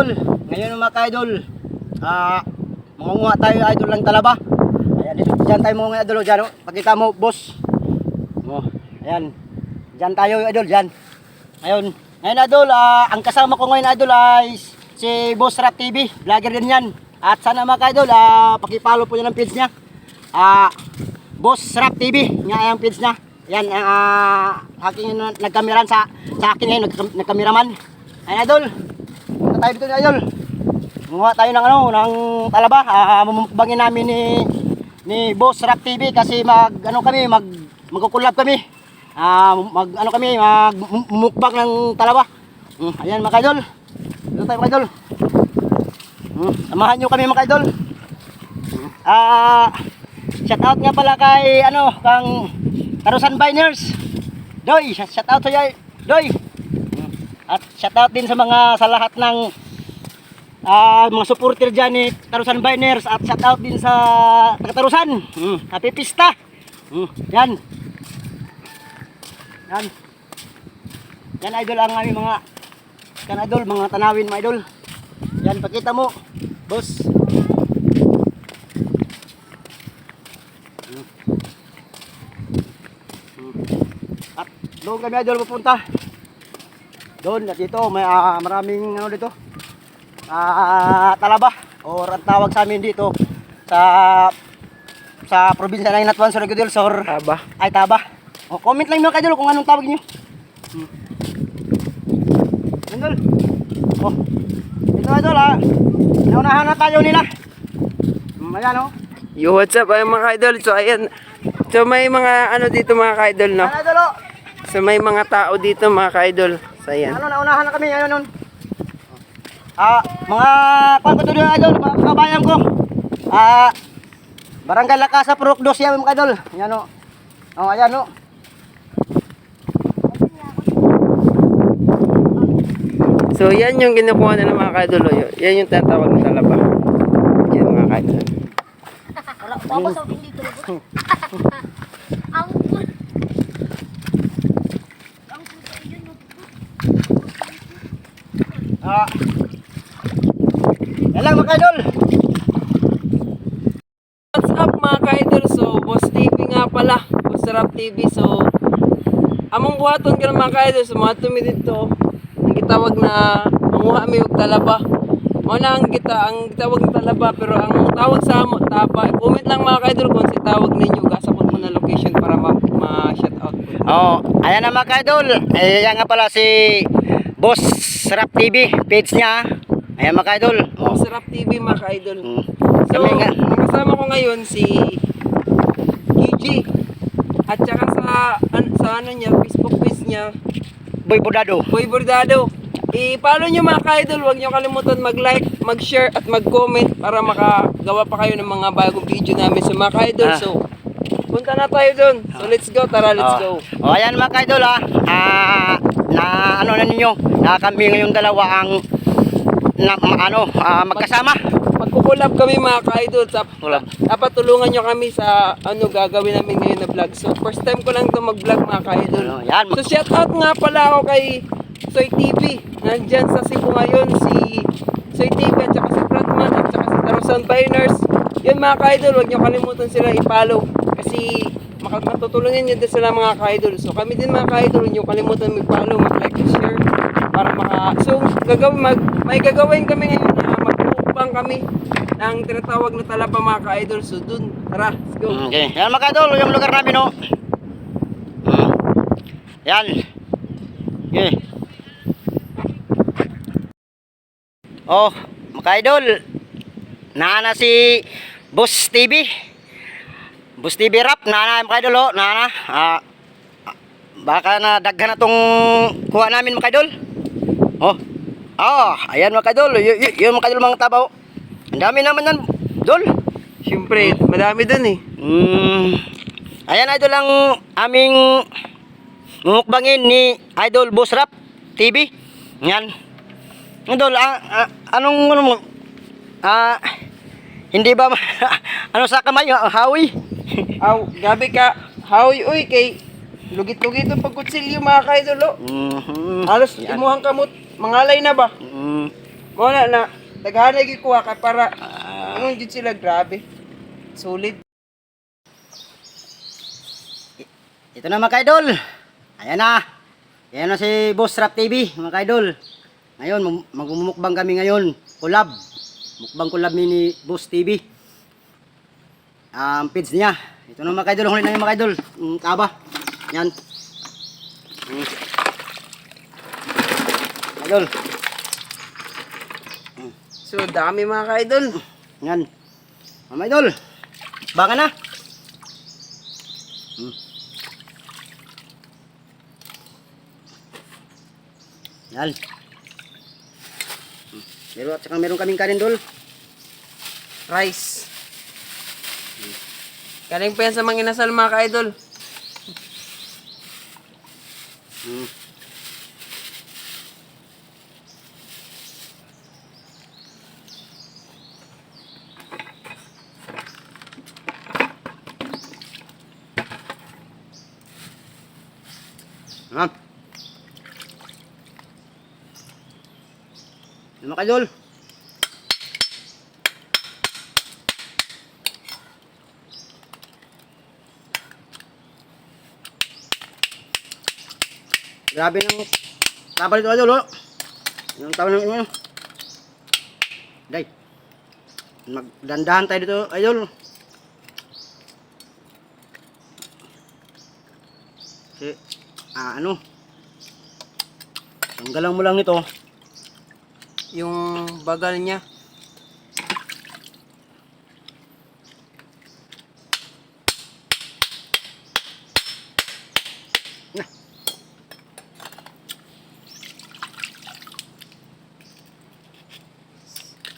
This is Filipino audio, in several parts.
ka-idol. Ngayon mga ka-idol, mangunguha tayo idol ng talaba. Ayan, dito, dyan tayo mangunguha idol. Dyan, oh. Pakita mo, boss. Oh, ayan. Dyan tayo idol, dyan. Ngayon idol, ang kasama ko ngayon idol ay si Boss Rap TV. Vlogger din yan. At sana mga ka-idol, pakipalo po nyo ng page niya. Boss Rap TV, nga yung page niya. Yan, aking nagkameran sa akin ngayon, nagkameraman. Ayan idol, punta tayo dito idol. Gumawa tayo ng ng talaba. Mamumukbangin namin ni Boss Rap TV kasi magkukulab kami. Magmumukbang ng talaba. Ayan mga idol. Dito tayo mga idol. Samahan nyo kami mga idol. Shout out nga pala kay kang Tarusan Biners. Doy, shout out sa iyo, Doy. At shout out din sa lahat ng mga supporter diyan ni Tarusan Biners at shout out din sa taga-Tarusan. Happy Pista. Yan. Yan idol ang aming mga tanawin mga idol. Yan, pakita mo, boss. At doon kami idol pupunta. Doon at dito may maraming dito. Talaba or ang tawag sa amin dito sa probinsya ng Natuan Surigao del Sur. Taba. Ay taba. O comment lang niyo idol kung anong tawag niyo. Idol. Oh. Ito idol naunahan na tayo nila. Ayan oh. Yo, what's up ay mga idol? So ayan. So may mga dito mga ka-idol, no? Ayan idol oh. So may mga tao dito mga ka-idol. So ayan. Naunahan na kami ayun. Mga pagpatuloy idol, mga kabayan ko. Barangay Lakasa Purok 2 yan mga idol. Ayan o. Ayan o. So yan yung kinukuha nila mga ka-idol. Yan yung tinatawag ng talaba. Yan mga ka-idol. Wala pa ba sa dito? Ang yan lang mga idol. What's up mga ka-idol? So Boss TV nga pala. Boss Rap TV. So among buhaton ka ng mga ka-idol. So mga tumi dito. Ang gitawag na manguha mi og talaba. Muna ang gitawag ng talaba. Pero ang tawag sa amo tapa. Comment lang mga ka-idol kung si tawag ninyo. Gasapon mo na location para ma-shout out po. Ayan na mga ka-idol. Yan nga pala si Boss Rap TV. Page niya. Ayan mga ka-idol. Boss Rap TV mga ka-idol. So, Kami nga. ang kasama ko ngayon si Gigi. At saka sa niya, Facebook page niya, Boy Bordado. Boy Bordado. I-follow nyo mga ka-idol. Huwag nyo kalimutan mag-like, mag-share at mag-comment para makagawa pa kayo ng mga bagong video namin sa mga ka-idol. So, punta na tayo doon. So, let's go. Tara, let's go. Ayan mga ka-idol na ninyo. Na kami ngayong dalawa ang magkasama. Magkukulab kami mga ka-idol. Kulab. Dapat tulungan nyo kami sa gagawin namin ngayon na vlog. So, first time ko lang ito mag-vlog mga ka-idol. Yan. So, shout out nga pala ako kay Soy TV. Nandyan sa Cebu ngayon si Soy TV at saka si Frontman at saka si Tarusan Biners. Yun mga ka-idol, huwag nyo kalimutan sila i-follow. Kasi matutulungan nyo din sila mga ka-idol. So, kami din mga ka-idol, huwag nyo kalimutan mag-follow, mag-like and share. Para So, may gagawin kami ngayon na magpupang kami ng tinatawag na talaba mga ka-idol. So, dun, tara, let's go. Okay. Yan mga ka-idol, yung lugar namin o. Yan. Okay. Mga ka-idol. Naana si Boss TV. Boss TV Rap, naana mga ka-idol o. Naana. Baka na daghan na tong kuha namin mga ka-idol. Ayan mga ka-idol. Yung mga ka-idol mga tabaw. Ang dami naman yan, Dol. Siyempre, madami dun eh. Ayan idol ang aming mumukbangin ni Idol Boss Rap TV. Yan. Idol, hindi ba sa kamay, hawi? Gabi ka, hawi uy kay lugit-lugit ang pagkutsilyo mga ka-idol. Halos imuhang kamot, mangalay na ba? Wala na. Taghanay gikuha ka para anong jud sila grabe. Solid. Ito na mga kaidol. Ayan na. Ayan na si Boss Rap TV mga kaidol. Ngayon magmumukbang kami ngayon. Collab. Mukbang collab ni Boss TV. Page niya. Ito na mga kaidol. Huli na yung mga kaidol. Taba. Yan. Kaidol. So dami mga ka-idol. Yan. Mga idol. Baka na. Yan. Meron kaming kanin dol. Rice. Galing pa yan sa mga inasal mga ka-idol. Ha? Ano mga idol? Grabe ng tapal ito idol, oh. Yung tawag ng ino. Day. Magdandahan tayo dito, idol. Kasi, ano? Tanggalan mo lang nito. Yung bagal niya.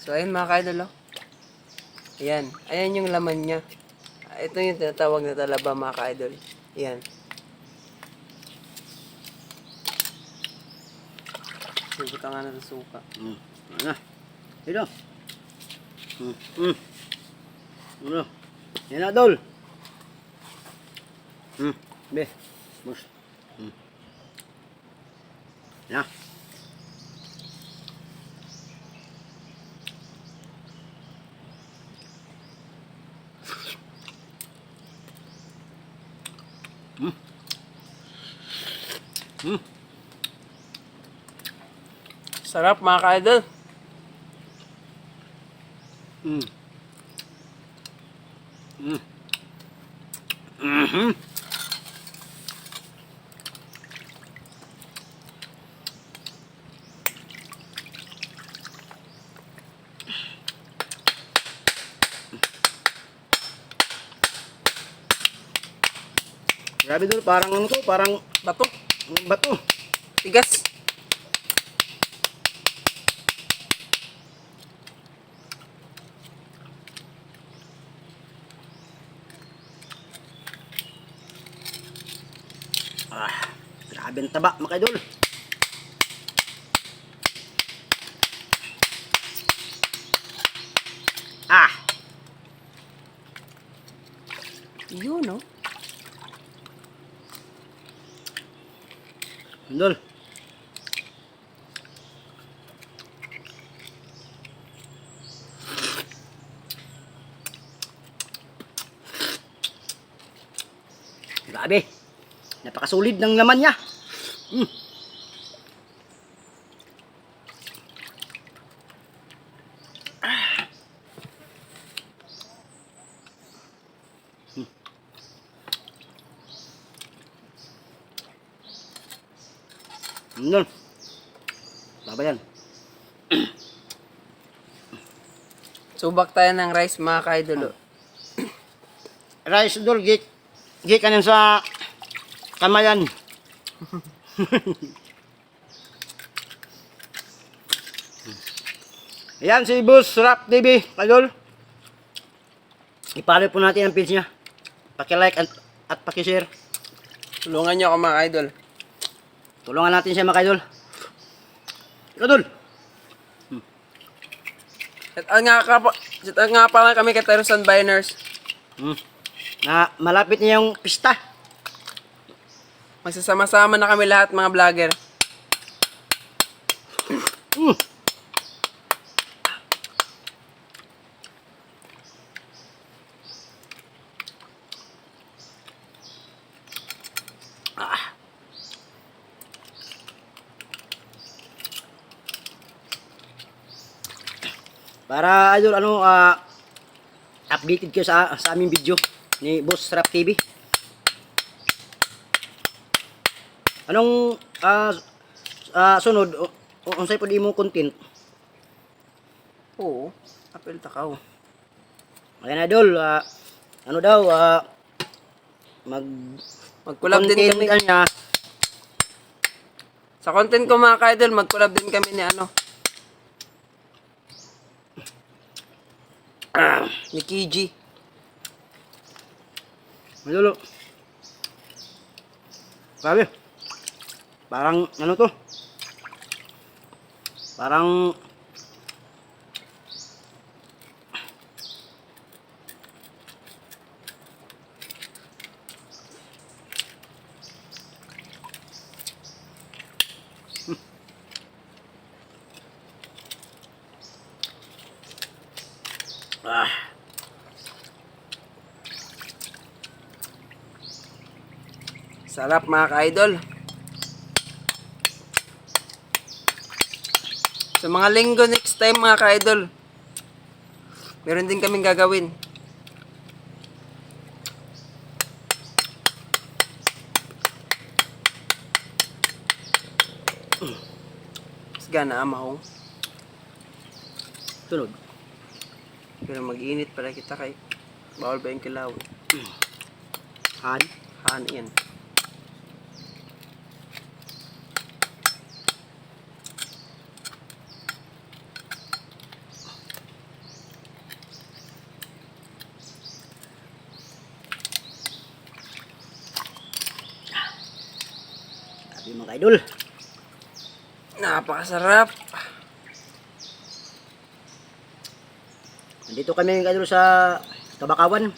So ayun mga ka-idol, oh. Ayan. Ayan yung laman niya. Ito yung tinatawag na talaba mga ka-idol. Ayan. Sibutan nga na sa suka. Ano? Ito. Ano? Yan na, idol. Be. Bus. Yan. Sarap mga ka-idol. Grabe dul, parang ano to, parang Bato. bato. Tigas. Grabe ang taba, mga idol. Yun, no? Idol. Grabe. Napakasulit ng laman niya. Idol. Baba yan. Subak tayo ng rice mga ka-idol, oh. Rice idol, gik kanin sa kamayan. Ayan si Boss Rap TV, idol. Ipalo po natin ang page niya. Paki-like at paki-share. Tulungan niyo ako mga ka-idol. Tulungan natin siya mga idol. Idol. Shout out nga pala kami kay Tarusan Biners. Na malapit niya yung pista. Magsasama-sama na kami lahat mga vlogger. Para idol updated kayo sa aming video ni Boss Rap TV. Anong sunod unsay pud imo content? Oo, apel takaw. Ayan idol, ano daw Mag-collab din kami. kanya. Sa content ko mga ka-idol, mag-collab din kami ni ni Kiji. Idol. Grabe. Parang ano to? Parang Sarap mga ka-idol. Sa mga linggo next time mga ka-idol, meron din kaming gagawin. Gana amaw. sunod. Pero mag-init pala kita kay bawal ba yung kilaw? Han. Han yan. Sabi mga idol. Napakasarap. Nandito kami mga idol sa Kabakawan.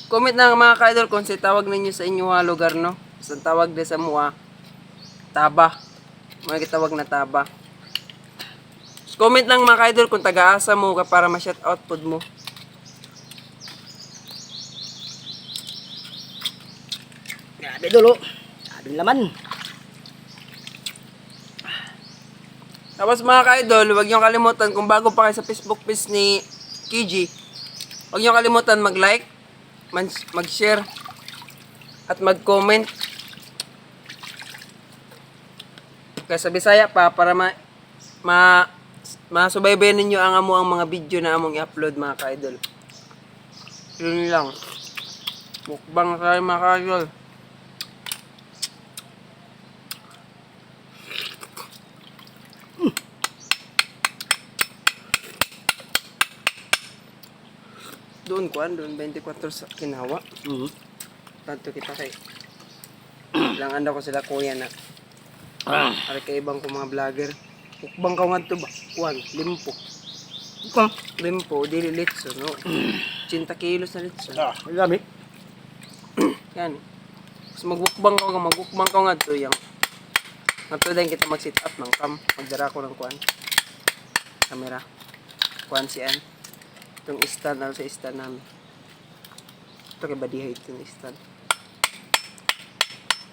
Comment na mga ka-idol kung si tawag ninyo sa inyo lugar, no? Sa tawag din sa mua, Taba. Mga kitawag na Taba. Comment lang mga ka-idol kung taga-asa mo ka para ma-shoutout pod mo. Grabe idol oh. Sabing laman. Tapos mga ka-idol, huwag niyo kalimutan kung bago pa kayo sa Facebook page ni Kiji, huwag niyo kalimutan mag-like, mag-share, at mag-comment. Kaya sa Bisaya pa para masubaybayan ninyo ang mga video na among i-upload mga ka-idol. Yun lang. Mukbang tayo mga ka-idol. Doon 24 sa Kinawa. Tanto kita kay lang anda ko sila kuya na ari kay ibang ko mga vlogger. Mukbang ka nga to ba? Limpo. Limpo, dili litso, no? 80 kilos na litso. Ang dami. Yan. So magmukbang ka nga to yang. Nato din kita mag-sit up ng cam. Magdara ko ng camera. Siyan. Itong stand sa stand namin. Ito kay badihay ito yung stand.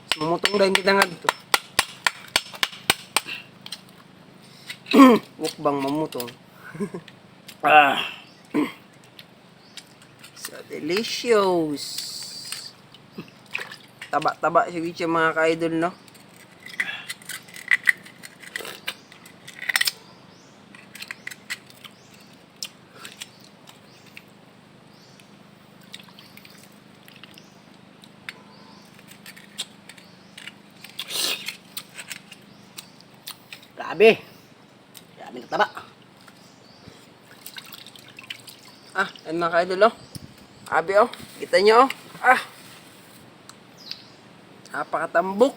So, mamutong dahil kita nga dito. Mukbang mamutong. So, delicious. Taba-taba siya mga ka-idol, no? Grabe. Grabe na taba. Ayun mga ka-idol, oh. Abi, oh. Kita nyo, oh. Napakatambok.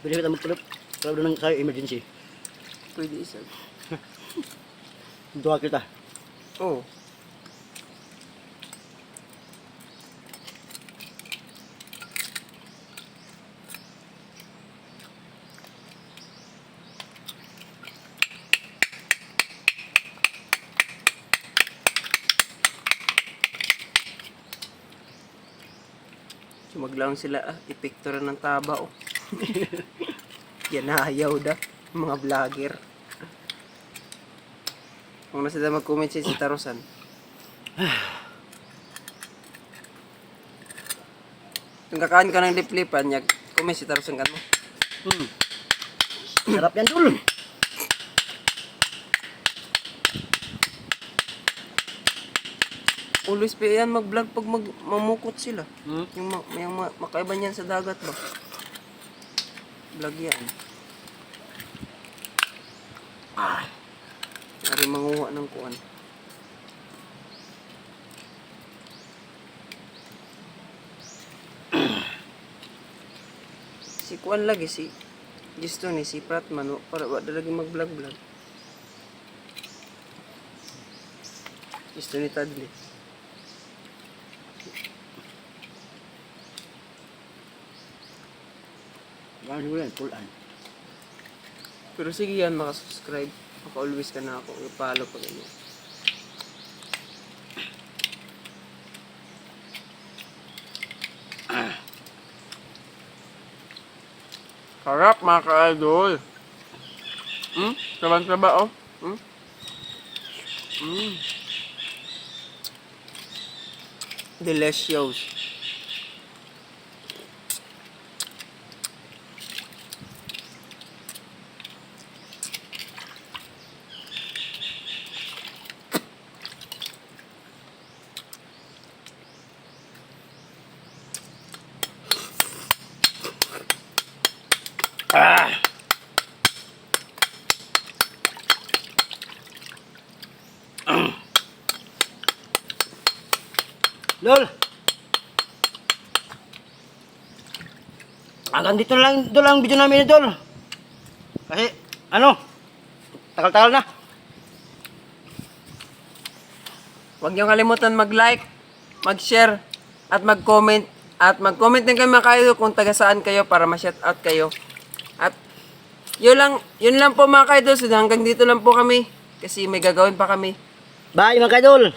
Bili kita magpulot. Kalau doon sa emergency. Pwede isa. Dua kita. Oo. Sumaglaon sila epektora ng taba oh. Yan na ayaw da mga vlogger. Kung nasa mag-comment siya si Tarosan. Kung kakain ka ng liplipan, comment si Tarosan ka mo. Sarap yan, Dol. Always pa yan mag-vlog pag mamukot sila. Hmm? Yung makaiba niyan sa dagat ba? Vlog yan. Ari manguha ng kuan. Si kuan lagi si gusto ni si Pratman para wala lagi mag-vlog. Gusto ni Tadley. Ganun siguro yan, pulaan. Pero sige yan, makasubscribe. Maka-always ka na ako. I-follow pa ganyan. Sarap mga ka-idol. Saban-saba oh. Delicious. Lol. Hanggang dito na lang, Dol, ang video namin, Dol. Kasi, tagal-tagal na. Huwag niyo kalimutan mag-like, mag-share, at mag-comment. At mag-comment din kayo mga kaidol kung taga saan kayo para ma-shoutout kayo. At yun lang po mga kaidol. So hanggang dito lang po kami. Kasi may gagawin pa kami. Bye, mga kaidol.